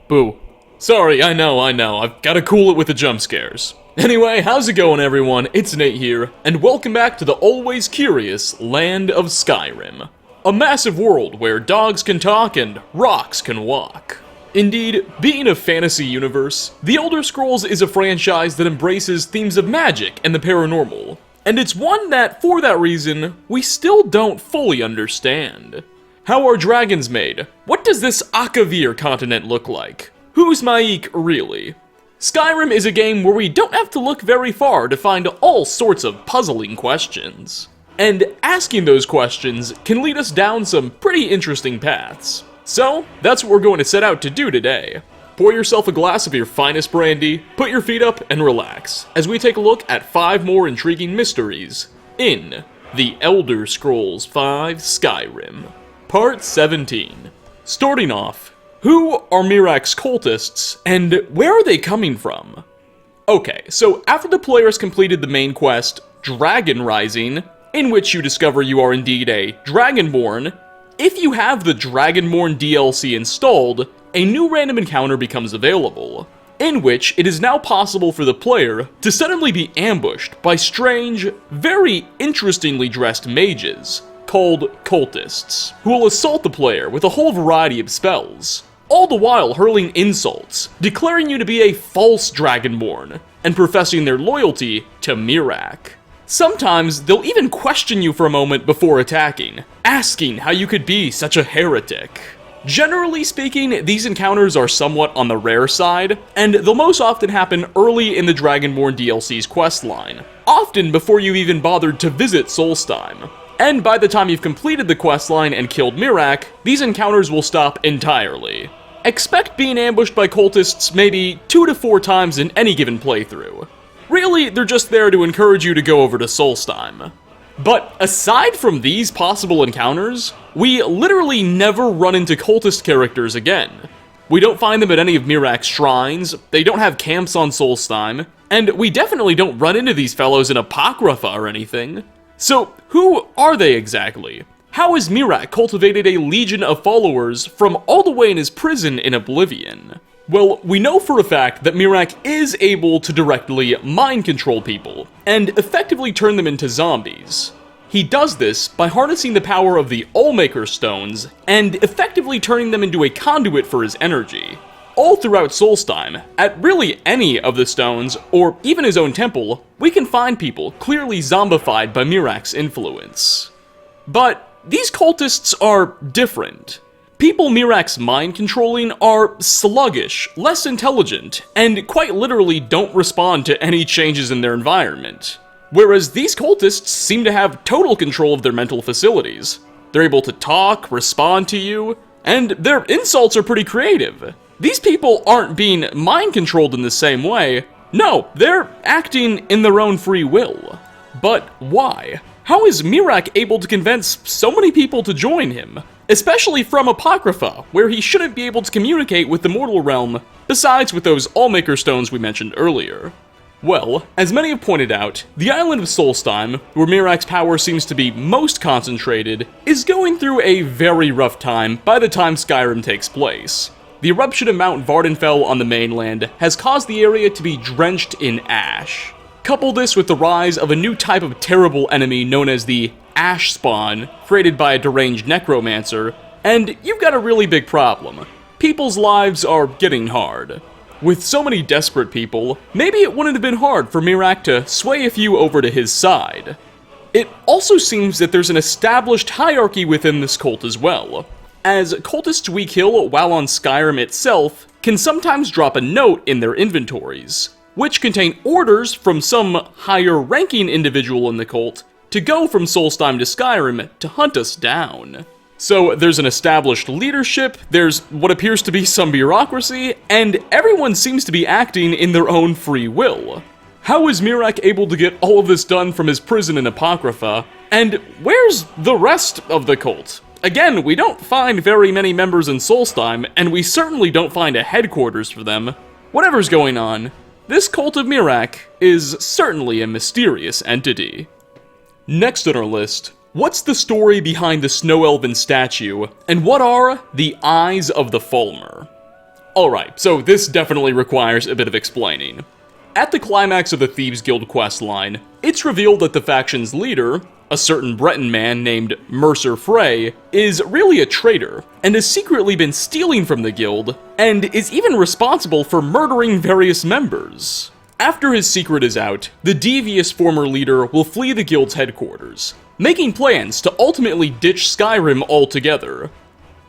Boo. Sorry, I know, I've gotta cool it with the jump scares. Anyway, how's it going everyone? It's Nate here, and welcome back to the always curious land of Skyrim. A massive world where dogs can talk and rocks can walk. Indeed, being a fantasy universe, The Elder Scrolls is a franchise that embraces themes of magic and the paranormal, and it's one that, for that reason, we still don't fully understand. How are dragons made? What does this Akavir continent look like? Who's Maik really? Skyrim is a game where we don't have to look very far to find all sorts of puzzling questions. And asking those questions can lead us down some pretty interesting paths. So, that's what we're going to set out to do today. Pour yourself a glass of your finest brandy, put your feet up, and relax, as we take a look at 5 more intriguing mysteries in The Elder Scrolls V Skyrim. Part 17. Starting off, who are Miraak's cultists, and where are they coming from? Okay, so after the players completed the main quest, Dragon Rising, in which you discover you are indeed a Dragonborn, if you have the Dragonborn DLC installed, a new random encounter becomes available, in which it is now possible for the player to suddenly be ambushed by strange, very interestingly dressed mages, called Cultists, who will assault the player with a whole variety of spells, all the while hurling insults, declaring you to be a false Dragonborn, and professing their loyalty to Miraak. Sometimes they'll even question you for a moment before attacking, asking how you could be such a heretic. Generally speaking, these encounters are somewhat on the rare side, and they'll most often happen early in the Dragonborn DLC's questline, often before you've even bothered to visit Solstheim. And by the time you've completed the questline and killed Miraak, these encounters will stop entirely. Expect being ambushed by cultists maybe 2 to 4 times in any given playthrough. Really, they're just there to encourage you to go over to Solstheim. But aside from these possible encounters, we literally never run into cultist characters again. We don't find them at any of Miraak's shrines, they don't have camps on Solstheim, and we definitely don't run into these fellows in Apocrypha or anything. So, who are they exactly? How has Miraak cultivated a legion of followers from all the way in his prison in Oblivion? Well, we know for a fact that Miraak is able to directly mind control people, and effectively turn them into zombies. He does this by harnessing the power of the Allmaker stones, and effectively turning them into a conduit for his energy. All throughout Solstheim, at really any of the stones, or even his own temple, we can find people clearly zombified by Miraak's influence. But these cultists are different. People Miraak's mind controlling are sluggish, less intelligent, and quite literally don't respond to any changes in their environment. Whereas these cultists seem to have total control of their mental facilities. They're able to talk, respond to you, and their insults are pretty creative. These people aren't being mind-controlled in the same way. No, they're acting in their own free will. But why? How is Miraak able to convince so many people to join him? Especially from Apocrypha, where he shouldn't be able to communicate with the mortal realm, besides with those Allmaker stones we mentioned earlier. Well, as many have pointed out, the island of Solstheim, where Miraak's power seems to be most concentrated, is going through a very rough time by the time Skyrim takes place. The eruption of Mount Vardenfell on the mainland has caused the area to be drenched in ash. Couple this with the rise of a new type of terrible enemy known as the Ash Spawn, created by a deranged necromancer, and you've got a really big problem. People's lives are getting hard. With so many desperate people, maybe it wouldn't have been hard for Miraak to sway a few over to his side. It also seems that there's an established hierarchy within this cult as well, as cultists we kill while on Skyrim itself can sometimes drop a note in their inventories, which contain orders from some higher-ranking individual in the cult to go from Solstheim to Skyrim to hunt us down. So there's an established leadership, there's what appears to be some bureaucracy, and everyone seems to be acting in their own free will. How is Miraak able to get all of this done from his prison in Apocrypha, and where's the rest of the cult? Again, we don't find very many members in Solstheim, and we certainly don't find a headquarters for them. Whatever's going on, this cult of Miraak is certainly a mysterious entity. Next on our list, what's the story behind the Snow Elven statue, and what are the Eyes of the Fulmer? Alright, so this definitely requires a bit of explaining. At the climax of the Thieves Guild questline, it's revealed that the faction's leader, a certain Breton man named Mercer Frey, is really a traitor, and has secretly been stealing from the guild, and is even responsible for murdering various members. After his secret is out, the devious former leader will flee the guild's headquarters, making plans to ultimately ditch Skyrim altogether.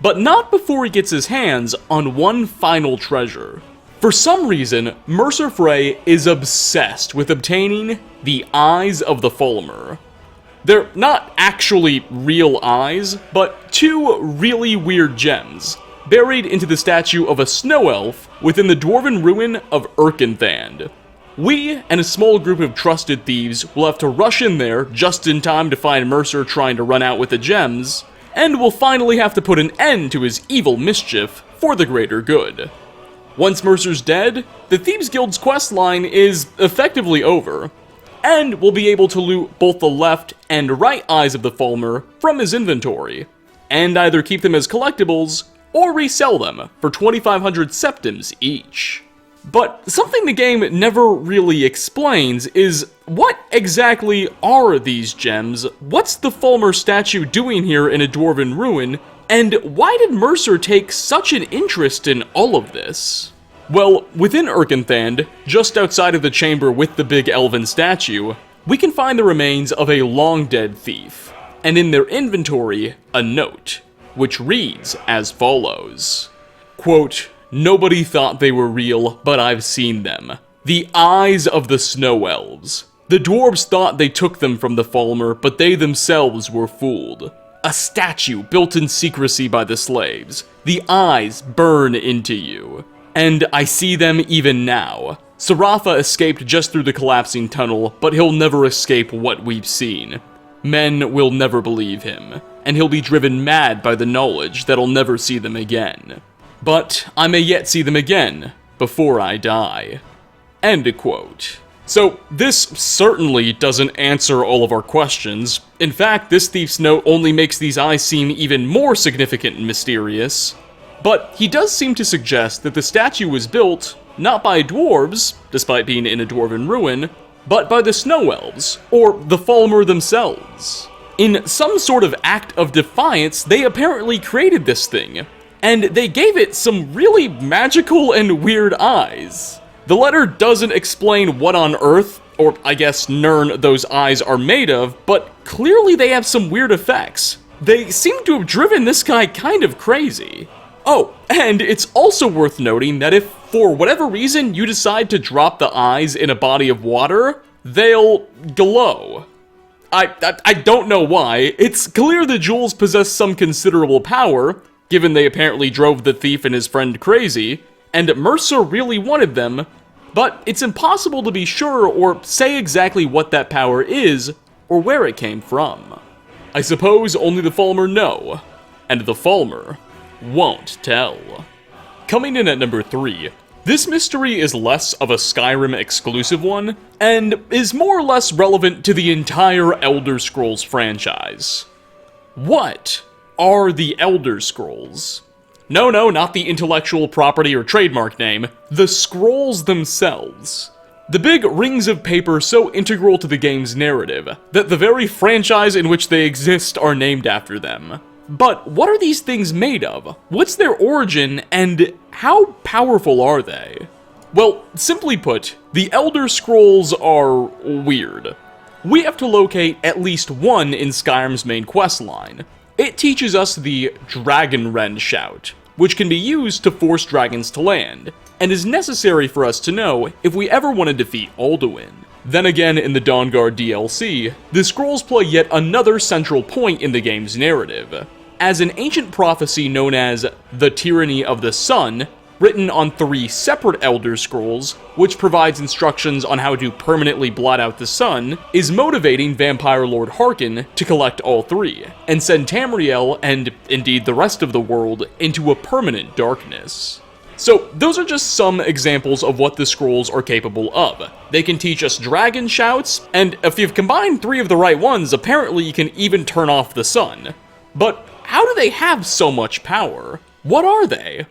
But not before he gets his hands on one final treasure. For some reason, Mercer Frey is obsessed with obtaining the Eyes of the Fulmer. They're not actually real eyes, but two really weird gems, buried into the statue of a snow elf within the dwarven ruin of Erkenthand. We and a small group of trusted thieves will have to rush in there just in time to find Mercer trying to run out with the gems, and will finally have to put an end to his evil mischief for the greater good. Once Mercer's dead, the Thieves Guild's questline is effectively over, and we'll be able to loot both the left and right eyes of the Fulmer from his inventory, and either keep them as collectibles or resell them for 2,500 septims each. But something the game never really explains is, what exactly are these gems, what's the Fulmer statue doing here in a dwarven ruin, and why did Mercer take such an interest in all of this? Well, within Erkenthand, just outside of the chamber with the big elven statue, we can find the remains of a long-dead thief, and in their inventory, a note, which reads as follows. Quote, "Nobody thought they were real, but I've seen them. The eyes of the snow elves. The dwarves thought they took them from the Fulmer, but they themselves were fooled. A statue built in secrecy by the slaves. The eyes burn into you. And I see them even now. Sarafa escaped just through the collapsing tunnel, but he'll never escape what we've seen. Men will never believe him, and he'll be driven mad by the knowledge that I'll never see them again. But I may yet see them again, before I die." End quote. So, this certainly doesn't answer all of our questions. In fact, this thief's note only makes these eyes seem even more significant and mysterious. But he does seem to suggest that the statue was built, not by dwarves, despite being in a dwarven ruin, but by the snow elves, or the Fulmer themselves. In some sort of act of defiance, they apparently created this thing, and they gave it some really magical and weird eyes. The letter doesn't explain what on earth, or I guess Nern, those eyes are made of, but clearly they have some weird effects. They seem to have driven this guy kind of crazy. Oh, and it's also worth noting that if, for whatever reason, you decide to drop the eyes in a body of water, they'll glow. I don't know why. It's clear the jewels possess some considerable power, given they apparently drove the thief and his friend crazy, and Mercer really wanted them, but it's impossible to be sure or say exactly what that power is, or where it came from. I suppose only the Fulmer know, and the Fulmer won't tell. Coming in at number 3, this mystery is less of a Skyrim exclusive one, and is more or less relevant to the entire Elder Scrolls franchise. What are the Elder Scrolls? No, not the intellectual property or trademark name, the scrolls themselves. The big rings of paper so integral to the game's narrative, that the very franchise in which they exist are named after them. But what are these things made of? What's their origin, and how powerful are they? Well, simply put, the Elder Scrolls are weird. We have to locate at least one in Skyrim's main questline. It teaches us the Dragon Rend Shout, which can be used to force dragons to land, and is necessary for us to know if we ever want to defeat Alduin. Then again, in the Dawnguard DLC, the scrolls play yet another central point in the game's narrative, as an ancient prophecy known as the Tyranny of the Sun, written on 3 separate Elder Scrolls, which provides instructions on how to permanently blot out the sun, is motivating Vampire Lord Harkon to collect all 3, and send Tamriel, and indeed the rest of the world, into a permanent darkness. So, those are just some examples of what the scrolls are capable of. They can teach us dragon shouts, and if you've combined 3 of the right ones, apparently you can even turn off the sun. But how do they have so much power? What are they?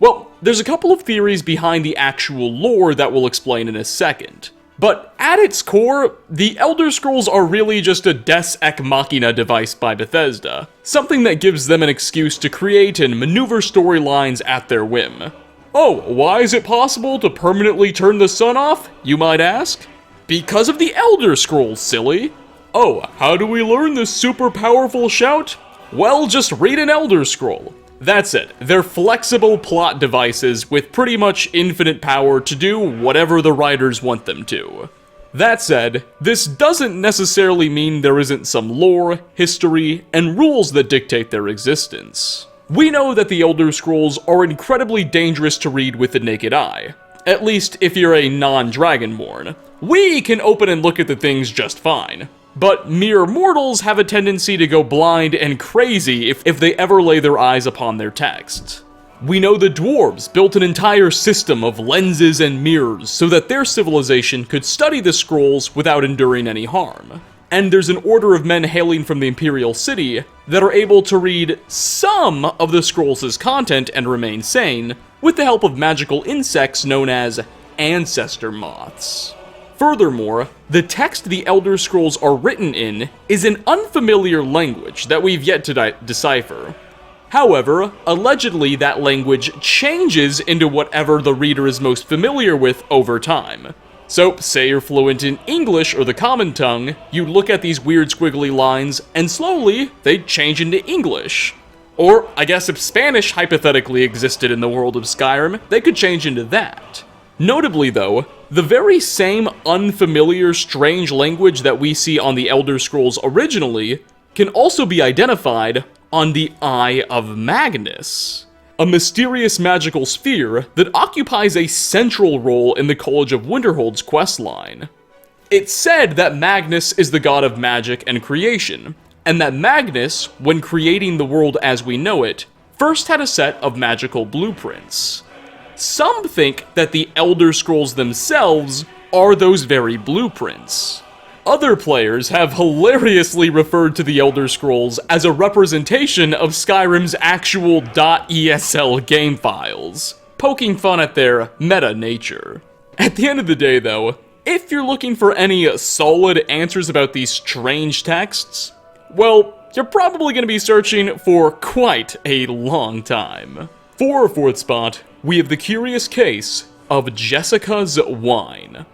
Well, there's a couple of theories behind the actual lore that we'll explain in a second. But at its core, the Elder Scrolls are really just a Deus Ex Machina device by Bethesda, something that gives them an excuse to create and maneuver storylines at their whim. Oh, why is it possible to permanently turn the sun off, you might ask? Because of the Elder Scrolls, silly. Oh, how do we learn this super powerful shout? Well, just read an Elder Scroll. That's it, they're flexible plot devices with pretty much infinite power to do whatever the writers want them to. That said, this doesn't necessarily mean there isn't some lore, history, and rules that dictate their existence. We know that the Elder Scrolls are incredibly dangerous to read with the naked eye, at least if you're a non-Dragonborn. We can open and look at the things just fine. But mere mortals have a tendency to go blind and crazy if they ever lay their eyes upon their text. We know the dwarves built an entire system of lenses and mirrors so that their civilization could study the scrolls without enduring any harm. And there's an order of men hailing from the Imperial City that are able to read some of the scrolls' content and remain sane, with the help of magical insects known as ancestor moths. Furthermore, the text the Elder Scrolls are written in is an unfamiliar language that we've yet to decipher. However, allegedly that language changes into whatever the reader is most familiar with over time. So, say you're fluent in English or the common tongue, you look at these weird squiggly lines, and slowly, they change into English. Or, I guess if Spanish hypothetically existed in the world of Skyrim, they could change into that. Notably though, the very same unfamiliar, strange language that we see on the Elder Scrolls originally can also be identified on the Eye of Magnus, a mysterious magical sphere that occupies a central role in the College of Winterhold's questline. It's said that Magnus is the god of magic and creation, and that Magnus, when creating the world as we know it, first had a set of magical blueprints. Some think that the Elder Scrolls themselves are those very blueprints. Other players have hilariously referred to the Elder Scrolls as a representation of Skyrim's actual .esl game files, poking fun at their meta nature. At the end of the day though, if you're looking for any solid answers about these strange texts, well, you're probably going to be searching for quite a long time. For our fourth spot, we have the curious case of Jessica's wine.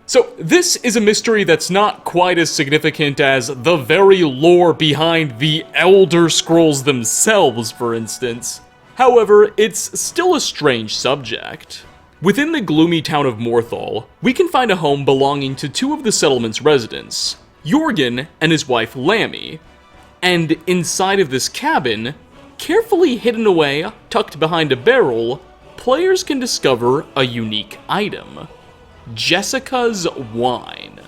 So this is a mystery that's not quite as significant as the very lore behind the Elder Scrolls themselves, for instance. However, it's still a strange subject. Within the gloomy town of Morthal, we can find a home belonging to two of the settlement's residents, Jorgen and his wife Lammy. And inside of this cabin, carefully hidden away, tucked behind a barrel, players can discover a unique item: Jessica's wine.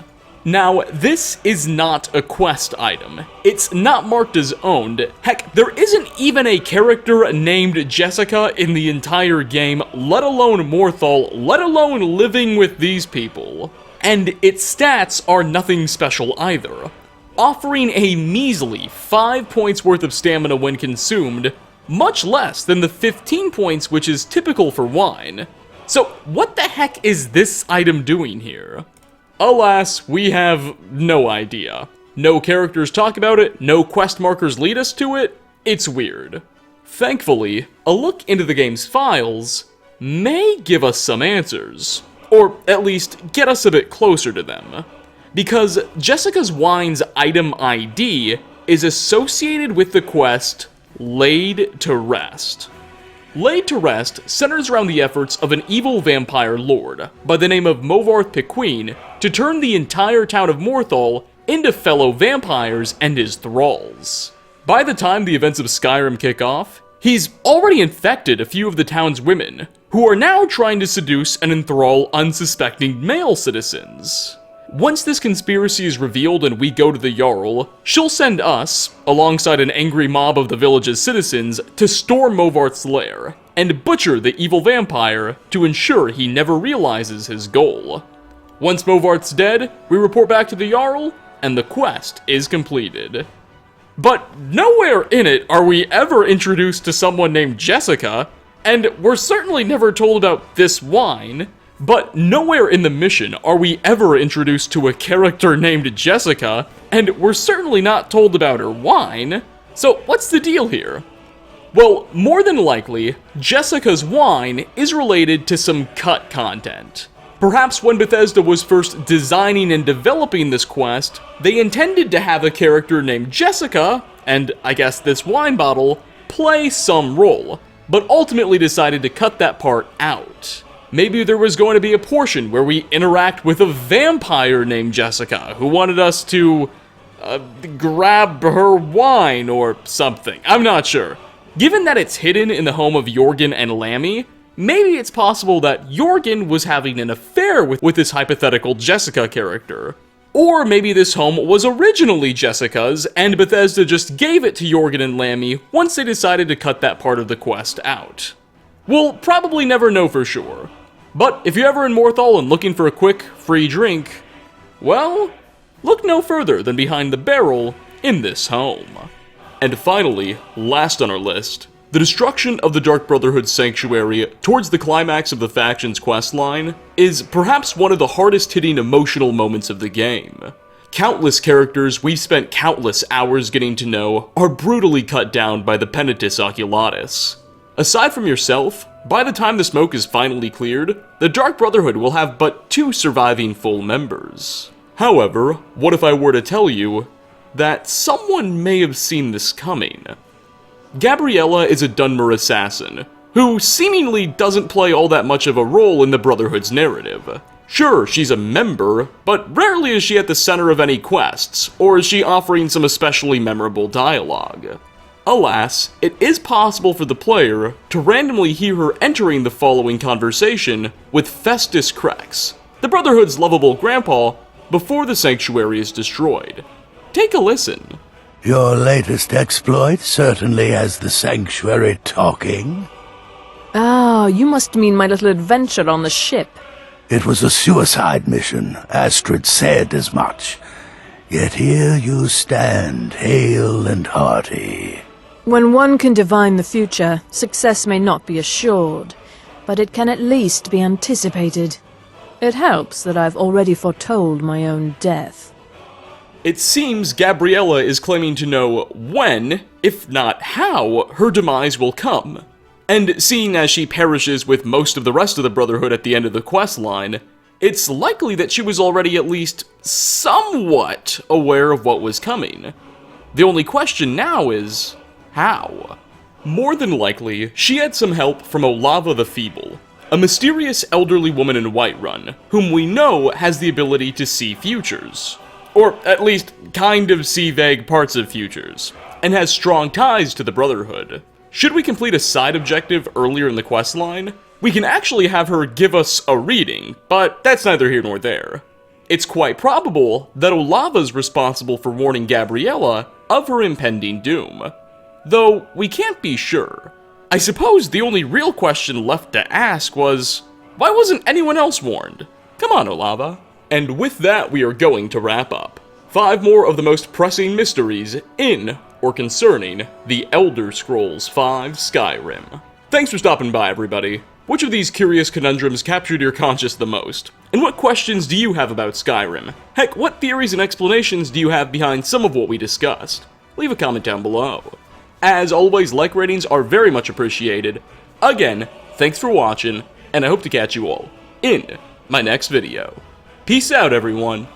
Now, this is not a quest item. It's not marked as owned. Heck, there isn't even a character named Jessica in the entire game, let alone Morthal, let alone living with these people. And its stats are nothing special either, offering a measly 5 points worth of stamina when consumed, much less than the 15 points which is typical for wine. So what the heck is this item doing here? Alas, we have no idea. No characters talk about it, no quest markers lead us to it. It's weird. Thankfully, a look into the game's files may give us some answers, or at least get us a bit closer to them. Because Jessica's wine's item ID is associated with the quest Laid to Rest. Laid to Rest centers around the efforts of an evil vampire lord by the name of Movarth Piquine to turn the entire town of Morthal into fellow vampires and his thralls. By the time the events of Skyrim kick off, he's already infected a few of the town's women, who are now trying to seduce and enthrall unsuspecting male citizens. Once this conspiracy is revealed and we go to the Jarl, she'll send us, alongside an angry mob of the village's citizens, to storm Movarth's lair, and butcher the evil vampire to ensure he never realizes his goal. Once Movarth's dead, we report back to the Jarl, and the quest is completed. But nowhere in it are we ever introduced to someone named Jessica, And we're certainly never told about this wine, but nowhere in the mission are we ever introduced to a character named Jessica, and we're certainly not told about her wine. So what's the deal here? Well, more than likely, Jessica's wine is related to some cut content. Perhaps when Bethesda was first designing and developing this quest, they intended to have a character named Jessica, and I guess this wine bottle, play some role, but ultimately decided to cut that part out. Maybe there was going to be a portion where we interact with a vampire named Jessica who wanted us to grab her wine or something. I'm not sure. Given that it's hidden in the home of Jorgen and Lammy, maybe it's possible that Jorgen was having an affair with this hypothetical Jessica character. Or maybe this home was originally Jessica's, and Bethesda just gave it to Jorgen and Lammy once they decided to cut that part of the quest out. We'll probably never know for sure. But if you're ever in Morthal and looking for a quick, free drink, well, look no further than behind the barrel in this home. And finally, last on our list, the destruction of the Dark Brotherhood Sanctuary towards the climax of the faction's questline is perhaps one of the hardest-hitting emotional moments of the game. Countless characters we've spent countless hours getting to know are brutally cut down by the Penitus Oculatus. Aside from yourself, by the time the smoke is finally cleared, the Dark Brotherhood will have but 2 surviving full members. However, what if I were to tell you that someone may have seen this coming? Gabriella is a Dunmer assassin, who seemingly doesn't play all that much of a role in the Brotherhood's narrative. Sure, she's a member, but rarely is she at the center of any quests, or is she offering some especially memorable dialogue. Alas, it is possible for the player to randomly hear her entering the following conversation with Festus Krex, the Brotherhood's lovable grandpa, before the sanctuary is destroyed. Take a listen. Your latest exploit certainly has the sanctuary talking. Ah, you must mean my little adventure on the ship. It was a suicide mission. Astrid said as much. Yet here you stand, hale and hearty. When one can divine the future, success may not be assured, but it can at least be anticipated. It helps that I've already foretold my own death. It seems Gabriella is claiming to know when, if not how, her demise will come. And seeing as she perishes with most of the rest of the Brotherhood at the end of the quest line, it's likely that she was already at least somewhat aware of what was coming. The only question now is, how? More than likely, she had some help from Olava the Feeble, a mysterious elderly woman in Whiterun, whom we know has the ability to see futures. Or at least kind of see vague parts of futures, and has strong ties to the Brotherhood. Should we complete a side objective earlier in the questline, we can actually have her give us a reading, but that's neither here nor there. It's quite probable that Olava's responsible for warning Gabriella of her impending doom, though we can't be sure. I suppose the only real question left to ask was, why wasn't anyone else warned? Come on, Olava. And with that, we are going to wrap up 5 more of the most pressing mysteries in or concerning the Elder Scrolls V Skyrim. Thanks for stopping by, everybody. Which of these curious conundrums captured your conscience the most? And what questions do you have about Skyrim? Heck, what theories and explanations do you have behind some of what we discussed? Leave a comment down below. As always, like ratings are very much appreciated. Again, thanks for watching, and I hope to catch you all in my next video. Peace out, everyone.